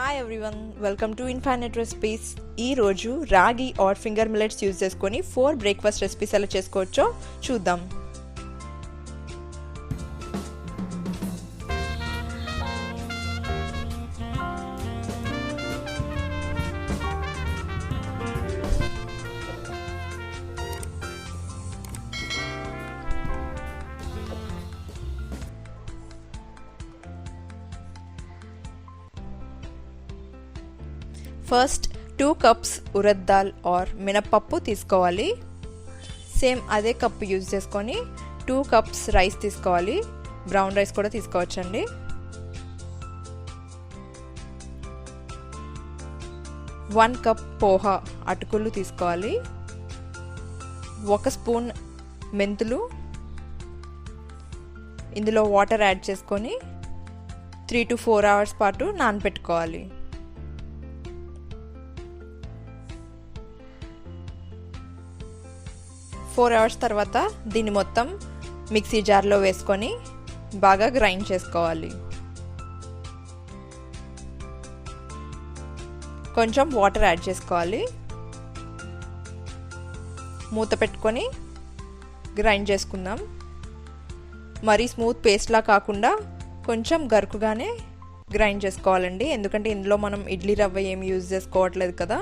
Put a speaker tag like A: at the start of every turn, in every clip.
A: Hi everyone, welcome to infinite recipes. ఈరోజు రాగి are finger millets use చేసుకొని 4 breakfast recipes ఎలా చేసుకోవచ్చో చూద్దాం. First 2 cups urad dal or మినప్పప్పు తీసుకోవాలి. సేమ్ అదే కప్పు యూజ్ చేసుకొని 2 కప్స్ రైస్ తీసుకోవాలి. బ్రౌన్ రైస్ కూడా తీసుకోవచ్చండి. వన్ కప్ పోహా అటుకులు తీసుకోవాలి. 1 స్పూన్ మెంతులు, ఇందులో వాటర్ యాడ్ చేసుకొని 3 to 4 అవర్స్ పాటు నానబెట్టుకోవాలి. ఫోర్ అవర్స్ తర్వాత దీన్ని మొత్తం మిక్సీ జార్లో వేసుకొని బాగా గ్రైండ్ చేసుకోవాలి. కొంచెం వాటర్ యాడ్ చేసుకోవాలి. మూత పెట్టుకొని గ్రైండ్ చేసుకుందాం. మరీ స్మూత్ పేస్ట్లా కాకుండా కొంచెం గరుకుగానే గ్రైండ్ చేసుకోవాలండి, ఎందుకంటే ఇందులో మనం ఇడ్లీ రవ్వ ఏమి యూజ్ చేసుకోవట్లేదు కదా.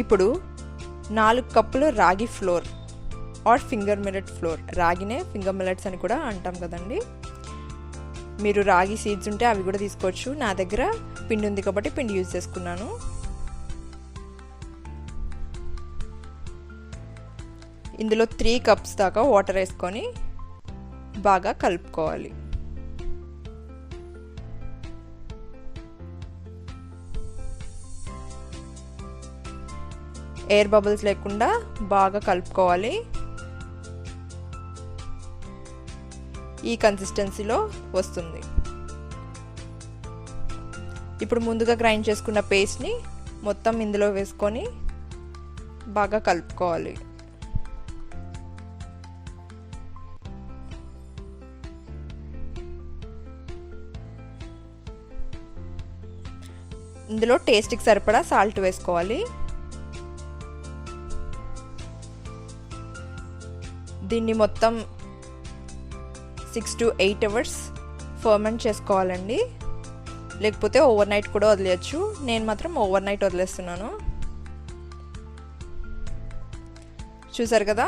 A: ఇప్పుడు 4 కప్పులు ragi flour or finger millet flour, రాగినే ఫింగర్ మిల్లెట్స్ అని కూడా అంటాం కదండి. మీరు రాగి సీడ్స్ ఉంటే అవి కూడా తీసుకోవచ్చు. నా దగ్గర పిండి ఉంది కాబట్టి పిండి యూజ్ చేసుకున్నాను. ఇందులో 3 కప్స్ దాకా వాటర్ వేసుకొని బాగా కలుపుకోవాలి. ఎయిర్ బబుల్స్ లేకుండా బాగా కలుపుకోవాలి. ఈ కన్సిస్టెన్సీలో వస్తుంది. ఇప్పుడు ముందుగా గ్రైండ్ చేసుకున్న పేస్ట్ని మొత్తం ఇందులో వేసుకొని బాగా కలుపుకోవాలి. ఇందులో టేస్ట్కి సరిపడా సాల్ట్ వేసుకోవాలి. దీన్ని మొత్తం 6 to 8 అవర్స్ ఫర్మెంట్ చేసుకోవాలండి, లేకపోతే ఓవర్ నైట్ కూడా వదిలేయచ్చు. నేను మాత్రం ఓవర్ నైట్ వదిలేస్తున్నాను. చూసారు కదా,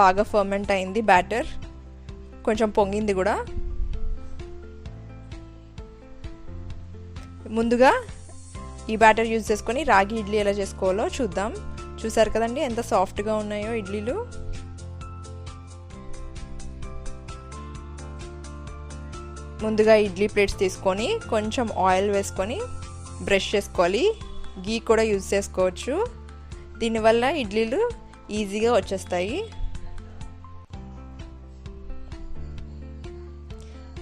A: బాగా ఫర్మెంట్ అయింది బ్యాటర్, కొంచెం పొంగింది కూడా. ముందుగా ఈ బ్యాటర్ యూజ్ చేసుకొని రాగి ఇడ్లీ ఎలా చేసుకోవాలో చూద్దాం. చూసారు కదండి ఎంత సాఫ్ట్గా ఉన్నాయో ఇడ్లీలు. ముందుగా ఇడ్లీ ప్లేట్స్ తీసుకొని కొంచెం ఆయిల్ వేసుకొని బ్రష్ చేసుకోవాలి. గీ కూడా యూజ్ చేసుకోవచ్చు, దీనివల్ల ఇడ్లీలు ఈజీగా వచ్చేస్తాయి.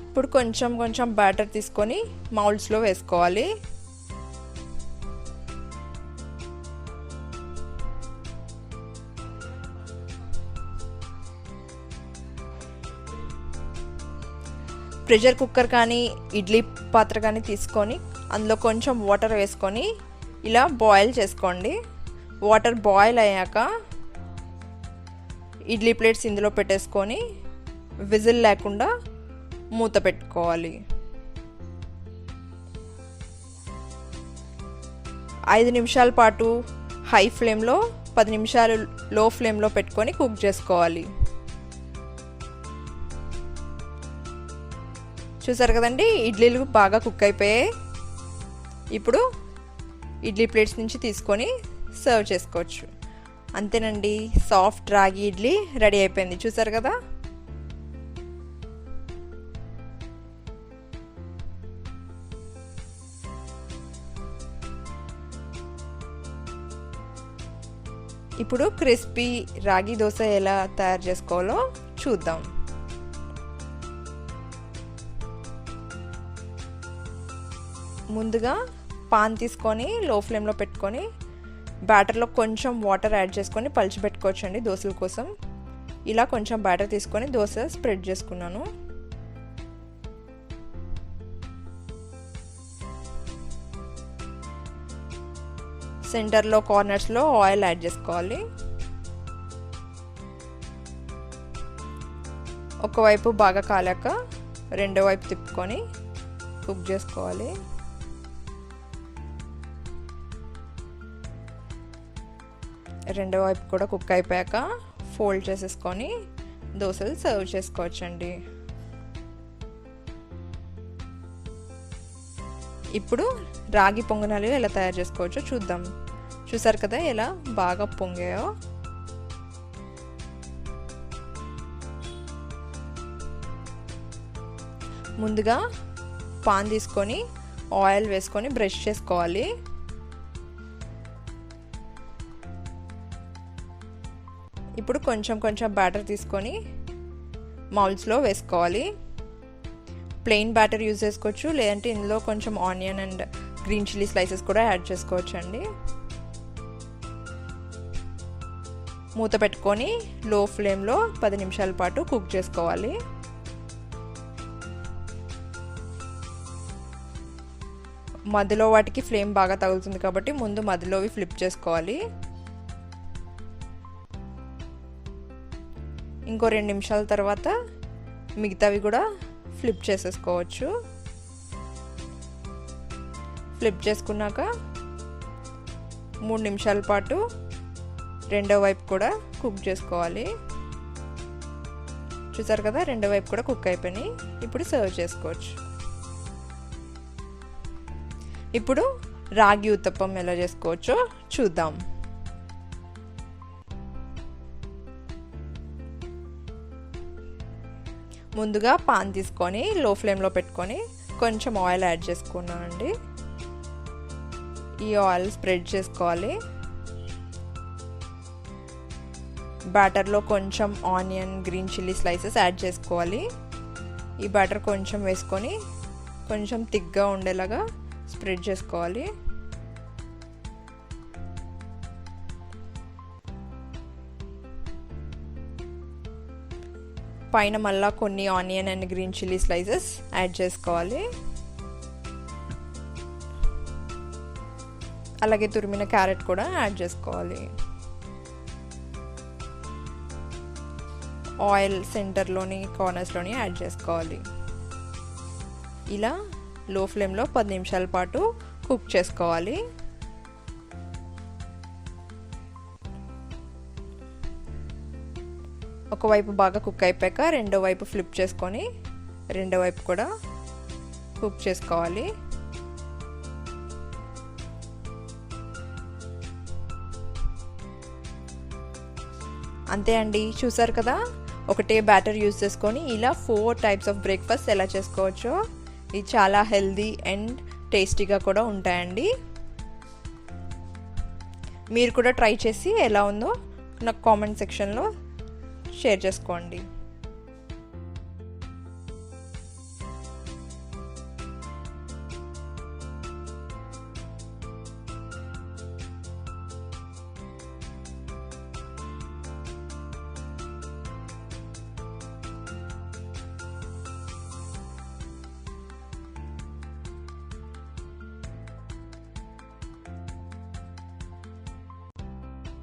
A: ఇప్పుడు కొంచెం కొంచెం బ్యాటర్ తీసుకొని మౌల్డ్స్లో వేసుకోవాలి. ప్రెషర్ కుక్కర్ కానీ ఇడ్లీ పాత్ర కానీ తీసుకొని అందులో కొంచెం వాటర్ వేసుకొని ఇలా బాయిల్ చేసుకోండి. వాటర్ బాయిల్ అయ్యాక ఇడ్లీ ప్లేట్స్ ఇందులో పెట్టేసుకొని విజిల్ లేకుండా మూత పెట్టుకోవాలి. 5 నిమిషాల పాటు హై ఫ్లేమ్లో, 10 నిమిషాలు లో ఫ్లేమ్లో పెట్టుకొని కుక్ చేసుకోవాలి. చూసారు కదండి, ఇడ్లీలు బాగా కుక్ అయిపోయాయి. ఇప్పుడు ఇడ్లీ ప్లేట్స్ నుంచి తీసుకొని సర్వ్ చేసుకోవచ్చు. అంతేనండి, సాఫ్ట్ రాగి ఇడ్లీ రెడీ అయిపోయింది. చూసారు కదా. ఇప్పుడు క్రిస్పీ రాగి దోశ ఎలా తయారు చేసుకోవాలో చూద్దాం. ముందుగా పాన్ తీసుకొని లో ఫ్లేమ్లో పెట్టుకొని బ్యాటర్లో కొంచెం వాటర్ యాడ్ చేసుకొని పలిచిపెట్టుకోవచ్చండి దోశల కోసం. ఇలా కొంచెం బ్యాటర్ తీసుకొని దోశ స్ప్రెడ్ చేసుకున్నాను. సెంటర్లో కార్నర్స్లో ఆయిల్ యాడ్ చేసుకోవాలి. ఒకవైపు బాగా కాలాక రెండో వైపు తిప్పుకొని కుక్ చేసుకోవాలి. రెండో వైపు కూడా కుక్ అయిపోయాక ఫోల్డ్ చేసేసుకొని దోశలు సర్వ్ చేసుకోవచ్చండి. ఇప్పుడు రాగి పొంగనాలు ఎలా తయారు చేసుకోవచ్చో చూద్దాం. చూసారు కదా ఎలా బాగా పొంగాయో. ముందుగా పాన్ తీసుకొని ఆయిల్ వేసుకొని బ్రష్ చేసుకోవాలి. ఇప్పుడు కొంచెం కొంచెం బ్యాటర్ తీసుకొని మౌల్స్లో వేసుకోవాలి. ప్లెయిన్ బ్యాటర్ యూజ్ చేసుకోవచ్చు, లేదంటే ఇందులో కొంచెం onion and green chilli slices కూడా యాడ్ చేసుకోవచ్చు అండి. మూత పెట్టుకొని లో ఫ్లేమ్లో 10 నిమిషాల పాటు కుక్ చేసుకోవాలి. మధ్యలో వాటికి ఫ్లేమ్ బాగా తగులుతుంది కాబట్టి ముందు మధ్యలోవి ఫ్లిప్ చేసుకోవాలి. ఇంకో 2 నిమిషాల తర్వాత మిగతావి కూడా ఫ్లిప్ చేసేసుకోవచ్చు. ఫ్లిప్ చేసుకున్నాక 3 నిమిషాల పాటు రెండో వైపు కూడా కుక్ చేసుకోవాలి. చూసారు కదా రెండో వైపు కూడా కుక్ అయిపోయినాయి. ఇప్పుడు సర్వ్ చేసుకోవచ్చు. ఇప్పుడు రాగి ఉత్తప్పం ఎలా చేసుకోవచ్చో చూద్దాం. ముందుగా పాన్ తీసుకొని లో ఫ్లేమ్లో పెట్టుకొని కొంచెం ఆయిల్ యాడ్ చేసుకున్నానండి. ఈ ఆయిల్ స్ప్రెడ్ చేసుకోవాలి. బ్యాటర్లో కొంచెం onion green chilli slices add చేసుకోవాలి. ఈ బ్యాటర్ కొంచెం వేసుకొని కొంచెం థిక్గా ఉండేలాగా స్ప్రెడ్ చేసుకోవాలి. పైన మళ్ళా కొన్ని onion and green chilli slices add చేసుకోవాలి. అలాగే తురిమిన క్యారెట్ కూడా యాడ్ చేసుకోవాలి. ఆయిల్ సెంటర్లోని కార్నర్స్లోని యాడ్ చేసుకోవాలి. ఇలా లో ఫ్లేమ్లో 10 నిమిషాల పాటు కుక్ చేసుకోవాలి. ఒకవైపు బాగా కుక్ అయిపోయాక రెండో వైపు ఫ్లిప్ చేసుకొని రెండో వైపు కూడా కుక్ చేసుకోవాలి. అంతే అండి, చూసారు కదా ఒకటే బ్యాటర్ యూజ్ చేసుకొని ఇలా 4 టైప్స్ ఆఫ్ బ్రేక్ఫాస్ట్ ఎలా చేసుకోవచ్చో. ఇది చాలా హెల్దీ అండ్ టేస్టీగా కూడా ఉంటాయండి. మీరు కూడా ట్రై చేసి ఎలా ఉందో నాకు కామెంట్ సెక్షన్లో షేర్ చేసుకోండి.